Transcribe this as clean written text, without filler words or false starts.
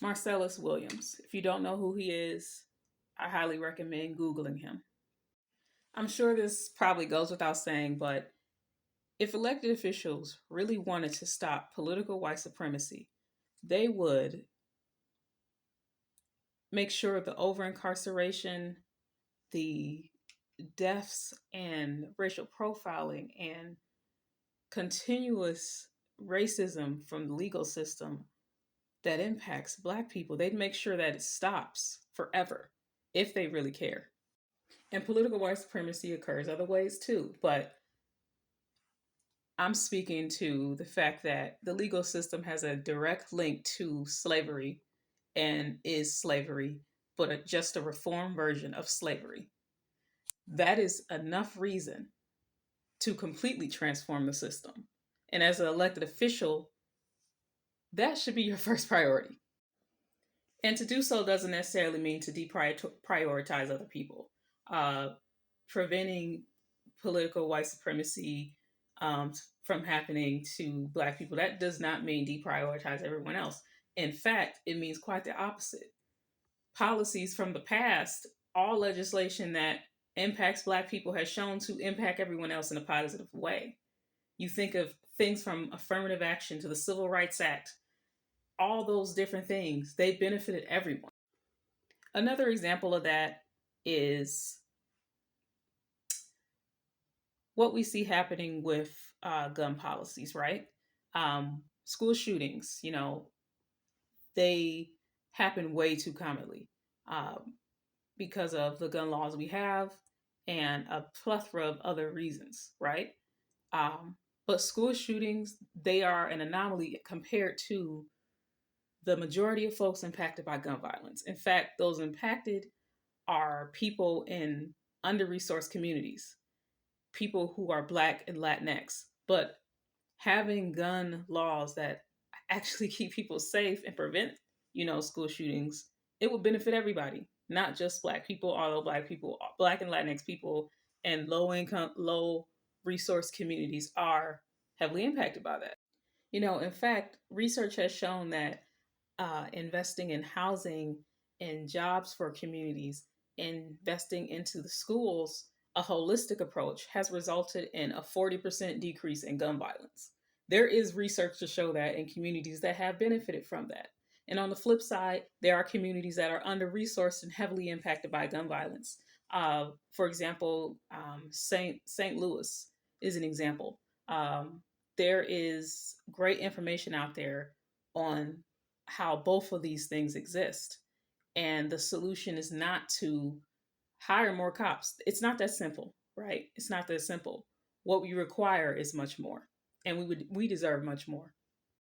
Marcellus Williams. If you don't know who he is, I highly recommend Googling him. I'm sure this probably goes without saying, but if elected officials really wanted to stop political white supremacy, they would make sure the over incarceration, the deaths, and racial profiling and continuous racism from the legal system that impacts Black people, they'd make sure that it stops forever if they really care. And political white supremacy occurs other ways too, but I'm speaking to the fact that the legal system has a direct link to slavery and is slavery, but just a reformed version of slavery. That is enough reason to completely transform the system. And as an elected official, that should be your first priority. And to do so doesn't necessarily mean to deprioritize other people. Preventing political white supremacy from happening to Black people, that does not mean deprioritize everyone else. In fact, it means quite the opposite. Policies from the past, all legislation that impacts Black people has shown to impact everyone else in a positive way. You think of things from affirmative action to the Civil Rights Act, all those different things, they benefited everyone. Another example of that is what we see happening with gun policies, right? School shootings, they happen way too commonly because of the gun laws we have and a plethora of other reasons, right? But school shootings, they are an anomaly compared to the majority of folks impacted by gun violence. In fact, those impacted are people in under-resourced communities, people who are Black and Latinx. But having gun laws that actually keep people safe and prevent, school shootings, it would benefit everybody, not just Black people, although Black and Latinx people and low-income, low-resource communities are heavily impacted by that. In fact, research has shown that investing in housing and jobs for communities, investing into the schools, a holistic approach has resulted in a 40% decrease in gun violence. There is research to show that in communities that have benefited from that. And on the flip side, there are communities that are under-resourced and heavily impacted by gun violence. For example, St. Louis is an example. There is great information out there on how both of these things exist. And the solution is not to hire more cops. It's not that simple, right? It's not that simple. What we require is much more. And we deserve much more.